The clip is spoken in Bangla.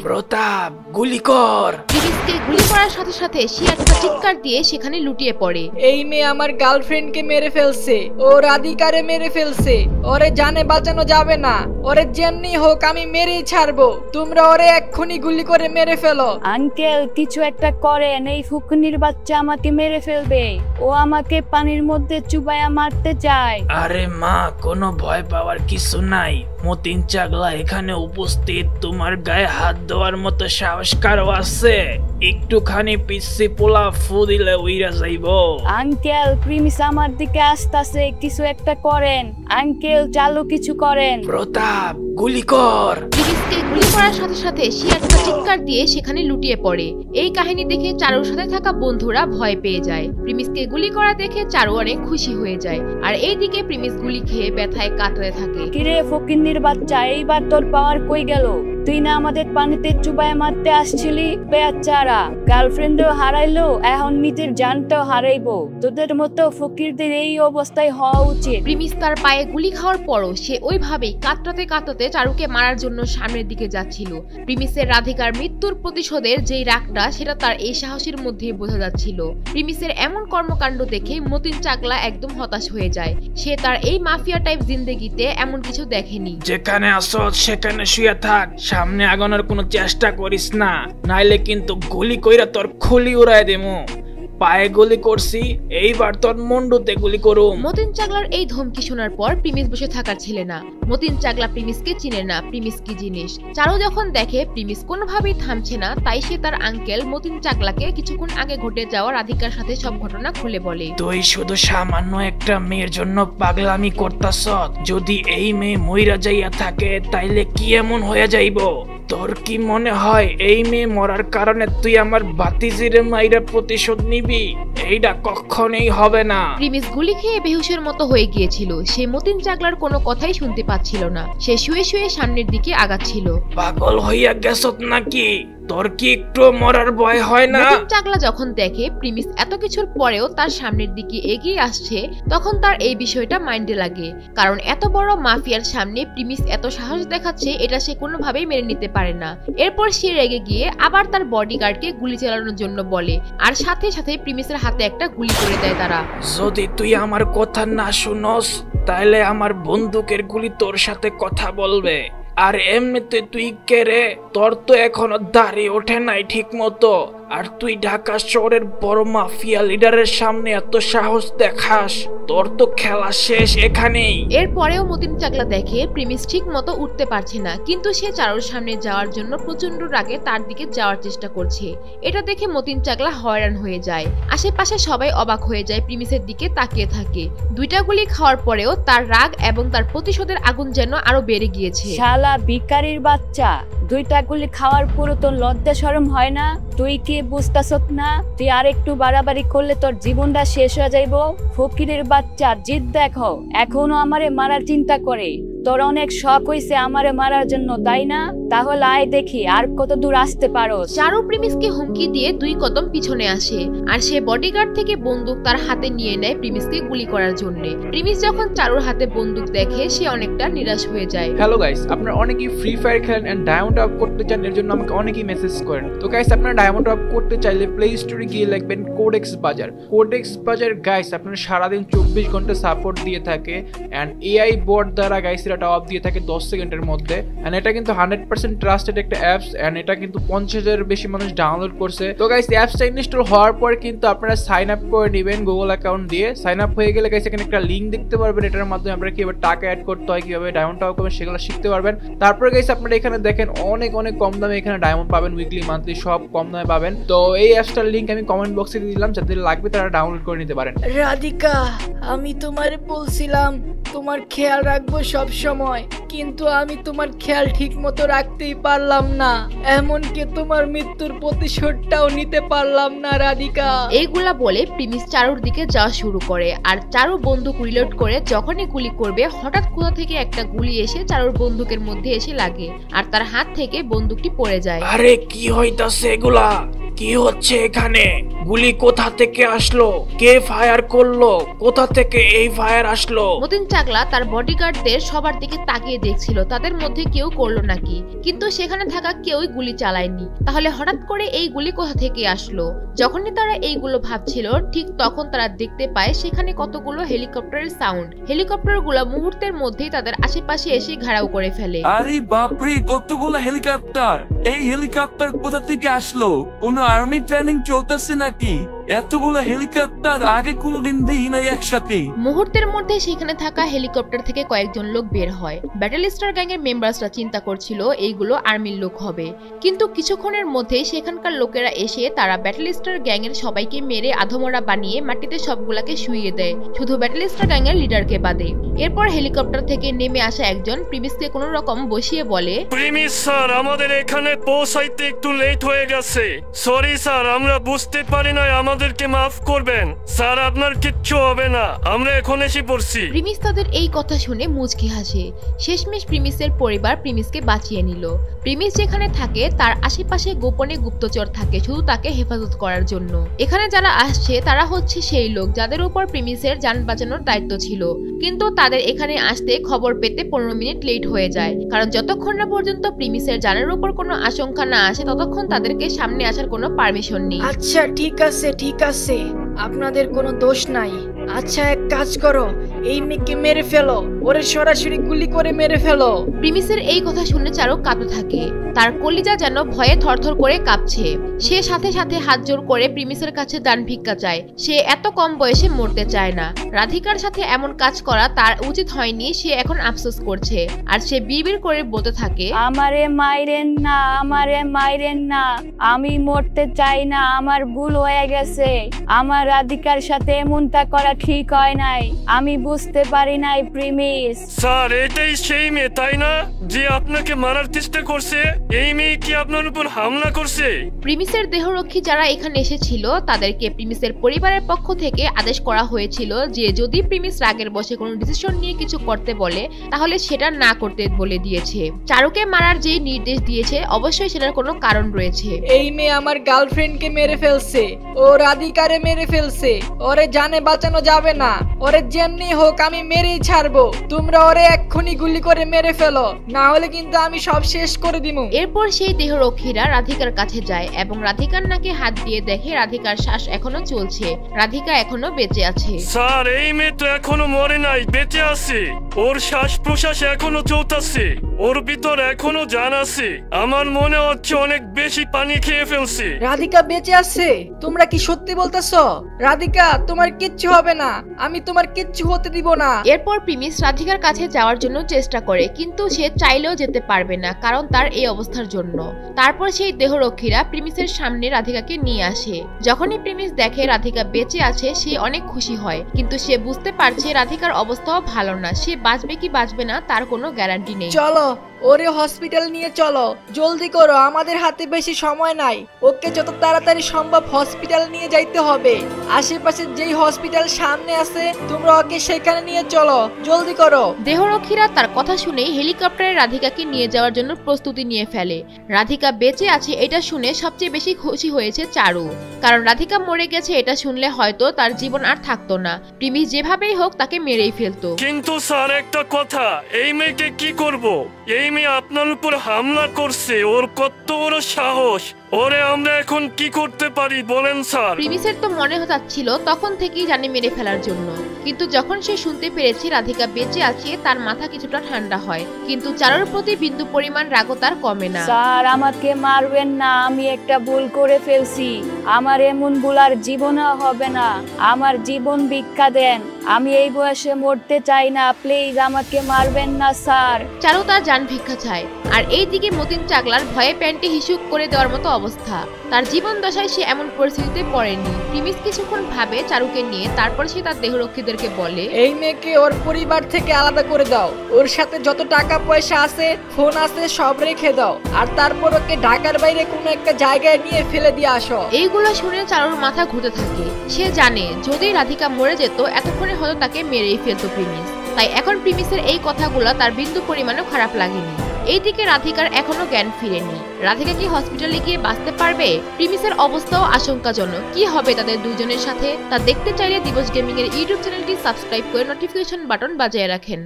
প্রতাপ গুলি কর। প্রিমিসকে গুলি করার সাথে সাথে সে একটা চিৎকার দিয়ে সেখানে লুটিয়ে পড়ে। এই মেয়ে আমার গার্লফ্রেন্ডকে মেরে ফেলছে, ও রাধিকারে মেরে ফেলছে, ওরে জানে বাঁচানো যাবে না, ওরে যেমনি হোক আমি মেরেই ছাড়বো, তোমরা ওরে এক্ষুনি গুলি করে মেরে ফেলো। আঙ্কেল কিছু একটা করেন, এই ফুকনির বাচ্চা আমাকে মেরে ফেলবে, ও আমাকে পানির মধ্যে চুবাইয়া মারতে চায়। আরে মা, কোনো ভয় পাওয়ার কিছু নাই, মতিন চাগলা এখানে উপস্থিত, তোমার গায়ে হাত দেওয়ার মতো সাহস কারো আছে? একটুখানি পিচ্ছি পোলা ফু দিলে উইরা যাইব। আঙ্কেল প্রিমিস আমার দিকে আসতেছে, কিছু একটা করেন আঙ্কেল, চালু কিছু করেন। প্রতাপ গুলি কর। প্রিমিসকে গুলি করার সাথে সাথে সে একটা চিৎকার দিয়ে সেখানে লুটিয়ে পড়ে। এই কাহিনী দেখে চারুর সাথে থাকা বন্ধুরা ভয় পেয়ে যায়। প্রিমিসকে গুলি করা দেখে চারু অনেক খুশি হয়ে যায়, আর এইদিকে প্রিমিস গুলি খেয়ে ব্যথায় কাতরে থাকে। কিরে ফকিন্নির বাচ্চা, এইবার তোর পাওয়ার কই গেল? তুই না আমাদের পানিতে চুবাই মারতে আসছিলি? বেচারা গার্লফ্রেন্ডও হারাইলো, এখন নিজের জানটাও হারাইবো। তোদের মতো ফকিরদের এই অবস্থায় হওয়া উচিত। প্রিমিস তার পায়ে গুলি খাওয়ার পরও সে ওইভাবেই কাতরাতে কাতরাতে চারুকে মারার জন্য সামনের দিকে যাচ্ছিল। প্রিমিসের রাধিকার মৃত্যুর প্রতিশোধের যেই রাগটা, সেটা তার এই সাহসের মধ্যেই বোঝা যাচ্ছিল। প্রিমিসের এমন কর্মকাণ্ড দেখে মতিন চাগলা একদম হতাশ হয়ে যায়। সে তার এই মাফিয়া টাইপ জিন্দেগিতে এমন কিছু দেখেনি। যেখানে আসো সেখানে শুয়ে থাক, সামনে আগানোর কোনো চেষ্টা করিস না, নাইলে কিন্তু গুলি কইরা তোর খুলি উড়াই দেবো। পায়ে গুলি করছি, এইবার তোর মুন্ডুতে গুলি করুম। মতিন চাগলার এই ধমকি শোনার পর প্রিমিস বসে থাকার ছেলে না। মতিন চাগলা প্রিমিসকে চিনে না, প্রিমিস কি জিনিস। চারু যখন দেখে প্রিমিস কোনোভাবেই থামছে না, তাই সে তার আঙ্কেল মতিন চাগলাকে কিছুক্ষণ আগে ঘটে যাওয়া রাধিকার সাথে সব ঘটনা খুলে বলে। তুই শুধু সামান্য একটা মেয়ের জন্য পাগলামি করতাস, যদি এই মেয়ে মইরা যাইয়া থাকে তাইলে কি এমন হয়ে যাইব? তোর কি মনে হয় এই মেয়ে মরার কারণে তুই আমার বাতিজিরে মাইরা প্রতিশোধ নিবি? এইটা কখনোই হবে না। প্রিমিস গুলি খেয়ে বেহুশের মতো হয়ে গিয়েছিল। সে মতিন চাগলার কোনো কথাই শুনতে পাচ্ছিল না। সে শুয়ে শুয়ে সামনের দিকে আগাচ্ছিল। পাগল হইয়া গেছত নাকি? তোর কি একটু মরার ভয় হয় না? মতিন চাগলা যখন দেখে প্রিমিস এত কিছুর পরেও তার সামনের দিকে এগিয়ে আসছে, তখন তার এই বিষয়টা মাইন্ডে লাগে। কারণ এত বড় মাফিয়ার সামনে প্রিমিস এত সাহস দেখাচ্ছে, এটা সে কোনোভাবেই মেনে নিতে পারে না। এরপর সে রেগে গিয়ে আবার তার বডিগার্ডকে গুলি চালানোর জন্য বলে, আর সাথে সাথে প্রিমিসের হাতে একটা গুলি করে দেয় তারা। যদি তুই আমার কথা না শুনস, তাহলে আমার বন্দুকের গুলি তোর সাথে কথা বলবে। আর এমনিতে তুই কে রে? তোর তো এখনো দাড়ি ওঠে নাই ঠিক মতো, আর তুই ঢাকা শহরের বড় মাফিয়া লিডারের সামনে এত সাহস দেখাস? তোর তো খেলা শেষ এখানেই। এরপরেও মতিন চাগলা দেখে প্রিমিস ঠিক মতো উঠতে পারছে না, কিন্তু সে চারুর সামনে যাওয়ার জন্য প্রচন্ড রাগে তার দিকে যাওয়ার চেষ্টা করছে। এটা দেখে মতিন চাগলা হয়রান হয়ে যায়। আশেপাশে সবাই অবাক হয়ে যায়, প্রিমিসের দিকে তাকিয়ে থাকে। দুইটা গুলি খাওয়ার পরেও তার রাগ এবং তার প্রতিশোধের আগুন যেন আরো বেড়ে গিয়েছে। শালা ভিখারির বাচ্চা, দুইটা গুলি খাওয়ার পরও তোর লজ্জা শরম হয় না? তুই কি বুঝতাছত না তুই আর একটু বাড়াবাড়ি করলে তোর জীবনটা শেষ হয়ে যাইব? ফকিরের বাচ্চা জিদ দেখো, এখনো আমারে মারার চিন্তা করে। তোর অনেক শখ হইছে আমারে মারার জন্য, তাই না? তাহলে আয় দেখি আর কত দূর আসতে পারো। চারু প্রিমিসকে হুমকি দিয়ে 2 কদম পিছনে আসে, আর সে বডিগার্ড থেকে বন্দুক তার হাতে নিয়ে নেয় প্রিমিসকে গুলি করার জন্য। প্রিমিস যখন চারুর হাতে বন্দুক দেখে সে অনেকটা নিরাশ হয়ে যায়। হ্যালো গাইস, আপনারা অনেকেই ফ্রি ফায়ার খেলেন এন্ড ডায়মন্ড আপ করতে চান, এর জন্য আমাকে অনেকেই মেসেজ করেন। তো গাইস, আপনারা ডায়মন্ড আপ করতে চাইলে প্লে স্টোরে গিয়ে লিখবেন কোডেক্স বাজার। কোডেক্স বাজার গাইস আপনারা সারাদিন 24 ঘন্টা সাপোর্ট দিয়ে থাকে, এন্ড এআই বোর্ড দ্বারা গাইস এটা টপ দিয়ে থাকে 10 সেকেন্ডের মধ্যে। এন্ড এটা কিন্তু 100% ট্রাস্টেড একটা অ্যাপস, এন্ড এটা কিন্তু 50,000 বেশি মানুষ ডাউনলোড করছে। তো গাইস অ্যাপসটা ইনস্টল হওয়ার পর কিন্তু আপনারা সাইন আপ করে নেবেন গুগল অ্যাকাউন্ট দিয়ে। সাইন আপ হয়ে গেলে গাইস এখানে একটা লিংক দেখতে পারবেন, এটার মাধ্যমে আপনারা কিভাবে টাকা অ্যাড করতে হয়, কিভাবে ডায়মন্ড টপ করবেন সেগুলো শিখতে পারবেন। তারপরে গাইস আপনারা এখানে দেখেন অনেক অনেক কম দামে এখানে ডায়মন্ড পাবেন, উইকলি মান্থলি সব কম দামে পাবেন। তো এই অ্যাপসটার লিংক আমি কমেন্ট বক্সে দিয়ে দিলাম, যাদের লাগবে তারা ডাউনলোড করে নিতে পারেন। রাধিকা, আমি তোমারে বলছিলাম তোমার খেয়াল রাখবো সব সময়, কিন্তু আমি তোমার খেয়াল ঠিক মতো রাখতেই পারলাম না, এমনকি তোমার মৃত্যুর প্রতিশোধটাও নিতে পারলাম না রাধিকা। এইগুলা বলে প্রিমিস চারুর দিকে যাওয়া শুরু করে, আর চারু বন্দুক রিলোড করে যখনই গুলি করবে, হঠাৎ কোথা থেকে একটা গুলি এসে চারুর বন্দুকের মধ্যে এসে লাগে, আর তার হাত থেকে বন্দুকটি পড়ে যায়। আরে কি হইতাছে এগুলা? কি হচ্ছে এখানে? গুলি কোথা থেকে আসলো, কে ফায়ার করলো, কোথা থেকে এই ফায়ার আসলো? মতিন চাকলা তার বডিগার্ডদের সবার দিকে তাকিয়ে দেখছিল তাদের মধ্যে কেউ করলো নাকি, কিন্তু সেখানে থাকা কেউই গুলি চালায়নি। তাহলে হঠাৎ করে এই গুলি কোথা থেকে আসলো? যখনই তারা এইগুলো ভাবছিল ঠিক তখন তারা দেখতে পায় সেখানে কতগুলো হেলিকপ্টারের সাউন্ড। হেলিকপ্টারগুলো মুহূর্তের মধ্যেই তাদের আশেপাশে এসে ঘেরাও করে ফেলে। আরে বাপরে, কতগুলো হেলিকপ্টার! এই হেলিকপ্টার কোথা থেকে আসলো? কোনো আর্মি ট্রেনিং চলতেছে নাকি? এতগুলো হেলিকপ্টার আগে কোনোদিন দেখি নাই একসাথে। মুহূর্তের মধ্যে সেখানে থাকা হেলিকপ্টার থেকে কয়েকজন লোক বের হয়। ব্যাটেল স্টার গ্যাং এর মেম্বারসরা চিন্তা করছিল এইগুলো আর্মির লোক হবে, কিন্তু কিছুক্ষণের মধ্যেই সেখানকার লোকেরা এসে তারা ব্যাটেল স্টার গ্যাং এর সবাইকে মেরে আধমরা বানিয়ে মাটিতে সবগুলাকে শুইয়ে দেয়, শুধু ব্যাটেল স্টার গ্যাং এর লিডারকে বাদে। এরপর হেলিকপ্টার থেকে নেমে আসা একজন প্রিমিসকে কোনো রকম বসিয়ে বলে, প্রিমিস স্যার, আমাদের এখানে পৌঁছাইতে একটু লেট হয়ে গেছে। সরি স্যার, আমরা বুঝতে পারি না, আমাদেরকে মাফ করবেন স্যার, আপনার কিচ্ছু হবে না, আমরা এখন এসে পড়ছি। প্রিমিস তাদের এই কথা শুনে মুচকি হাসে। শেষমেশ প্রিমিসের পরিবার প্রিমিসকে বাঁচিয়ে নিল। প্রিমিস যেখানে থাকে তার আশেপাশে গোপনে গুপ্তচর থাকে শুধু তাকে হেফাজত করার জন্য। এখানে যারা আসছে তারা হচ্ছে সেই লোক যাদের উপর প্রিমিসের যান বাঁচানোর দায়িত্ব ছিল, কিন্তু তাদের এখানে আসতে খবর পেতে 15 মিনিট লেট হয়ে যায়, কারণ যতক্ষণ না পর্যন্ত প্রিমিসের জানের উপর কোনো আশঙ্কা না আসে ততক্ষণ তাদেরকে সামনে আসার কোনো পারমিশন নেই। আচ্ছা ঠিক আছে, আপনাদের কোনো দোষ নাই। আচ্ছা এক কাজ করো, এই মেয়েকে মেরে ফেলো, ওরে সরাসরি গুলি করে মেরে ফেলো। প্রিমিসের এই কথা শুনে চারু কাঁপতে থাকে, তার কলিজা যেন ভয়ে থরথর করে কাঁপছে। সে সাথে সাথে হাত জোর করে প্রিমিসের কাছে দান ভিক্ষা চায়। সে এত কম বয়সে মরতে চায় না। রাধিকার সাথে এমন কাজ করা তার উচিত হয়নি, সে এখন আফসোস করছে। আর সে বিড়বিড় করে বলতে থাকে, আমারে মাইরেন না, আমারে মাইরেন না, আমি মরতে চাই না, আমার ভুল হয়ে গেছে, আমার রাধিকার সাথে এমনটা করা ঠিক হয় নাই, আমি বুঝতে পারি নাই প্রিমিস। স্যার, এটাই সেই মেয়ে তাই না যে আপনাকে মারার চেষ্টা করছে? এই মেয়ে কি আপনার উপর হামলা করছে? প্রিমিসের দেহরক্ষী যারা এখানে এসেছিল তাদেরকে প্রিমিসের পরিবারের পক্ষ থেকে আদেশ করা হয়েছিল যে যদি প্রিমিস রাগের বশে কোনো ডিসিশন নিয়ে কিছু করতে বলে তাহলে সেটা না করতে বলে দিয়েছে। চারুকে মারার যে নির্দেশ দিয়েছে অবশ্যই সেটার কোনো কারণ রয়েছে। এই মেয়ে আমার গার্লফ্রেন্ডকে মেরে ফেলছে, ও রাধিকারে মেরে ফেলছে, ওরে জানে বাঁচানো যাবে না, ওরে যেমনি হোক আমি মেরেই ছাড়বো। তোমরা ওরে এক্ষুনি গুলি করে মেরে ফেলো, না হলে কিন্তু আমি সব শেষ করে দিমু। এরপর সেই দেহরক্ষীরা রাধিকার কাছে যায় এবং রাধিকার নাকে হাত দিয়ে দেখে রাধিকার শ্বাস এখনো চলছে, রাধিকা এখনো বেঁচে আছে। স্যার, এই মেয়ে তো এখনো মরে নাই, বেঁচে আছে, ওর শ্বাস প্রশ্বাস এখনো চলতেছে, ওর ভিতর এখনো জান আছে। আমার মনে হচ্ছে অনেক বেশি পানি খেয়ে ফেলছে। রাধিকা বেঁচে আছে? তোমরা কি সত্যি বলতেছো? রাধিকা তোমার কিচ্ছু হবে না, আমি তোমার কিচ্ছু হতে দিব না। এরপর প্রিমিস রাধিকার কাছে যাওয়ার জন্য চেষ্টা করে, কিন্তু সে চাইলেও যেতে পারবে না কারণ তার এই অবস্থার জন্য। তারপর সেই দেহরক্ষীরা প্রিমিসের সামনে রাধিকাকে নিয়ে আসে। যখনই প্রিমিস দেখে রাধিকা বেঁচে আছে সে অনেক খুশি হয়, কিন্তু সে বুঝতে পারছে রাধিকার অবস্থাও ভালো না, সে বাঁচবে কি বাঁচবে না তার কোনো গ্যারান্টি নেই। চলো ওরে হসপিটাল নিয়ে চলো, জলদি করো, আমাদের হাতে বেশি সময় নাই। ওকে যত তাড়াতাড়ি সম্ভব হসপিটাল নিয়ে যাইতে হবে। আশেপাশে যেই হসপিটাল সামনে আছে তোমরা ওকে সেখানে নিয়ে চলো, জলদি করো। দেহরক্ষীরা তার কথা শুনেই হেলিকপ্টারে রাধিকাকে নিয়ে যাওয়ার জন্য প্রস্তুতি নিয়ে ফেলে। রাধিকা বেঁচে আছে এটা শুনে সবচেয়ে বেশি খুশি হয়েছে চারু, কারণ রাধিকা মরে গেছে এটা শুনলে হয়তো তার জীবন আর থাকতো না। প্রিমিস যেভাবেই হোক তাকে মেরেই ফেলতো। কিন্তু স্যার একটা কথা, এই মেয়েকে কি করব? এই মেয়ে আপনার উপর হামলা করছে, ওর কত বড় সাহস! ওরে আমরা এখন কি করতে পারি বলেন স্যার? প্রিমিসের তো মনে হচ্ছিল তখন থেকেই জানে মেরে ফেলার জন্য, কিন্তু যখন সে শুনতে পেরেছে রাধিকা বেঁচে আছে তার মাথা কিছুটা ঠান্ডা হয়, কিন্তু চারুর প্রতি বিন্দু পরিমাণ রাগও তার কমে না। স্যার আমাকে মারবেন না, আমি একটা ভুল করে ফেলছি, আমার এমন ভুল আর জীবনে হবে না, আমার জীবন ভিক্ষা দেন, আমি এই বয়সে মরতে চাই না, প্লিজ আমাকে মারবেন না স্যার। চারু তার জান ভিক্ষা চায়, আর এইদিকে মতিন চাকলার ভয়ে প্যান্টে হিসুক করে দেওয়ার মতো অবস্থা। তার জীবন দশায় সে এমন পরিস্থিতিতে পড়েনি। প্রিমিস কিছুক্ষণ ভাবে চারুকে নিয়ে, তারপর সে তার দেহরক্ষীদেরকে বলে, এই মেয়েকে ওর পরিবার থেকে আলাদা করে দাও, ওর সাথে যত টাকা পয়সা আছে, ফোন আছে, সব রেখে দাও, আর তারপর ওকে ঢাকার বাইরে কোনো একটা জায়গায় নিয়ে ফেলে দিয়ে আসো। এইগুলো শুনে চারুর মাথা ঘুরতে থাকে। সে জানে যদি রাধিকা মরে যেত এতক্ষণে হয়তো তাকে মেরেই ফেলতো প্রিমিস। তাই এখন প্রিমিসের এই কথাগুলো তার বিন্দু পরিমাণও খারাপ লাগেনি। এইদিকে রাধিকার এখনো জ্ঞান ফিরেনি। রাধিকা কি হসপিটালে গিয়ে বাঁচতে পারবে? প্রিমিসের অবস্থাও আশঙ্কাজনক। কি হবে তাদের দুজনের সাথে তা দেখতে চাইলে দিবস গেমিং এর ইউটিউব চ্যানেলটি সাবস্ক্রাইব করে নোটিফিকেশন বাটন বাজিয়ে রাখেন।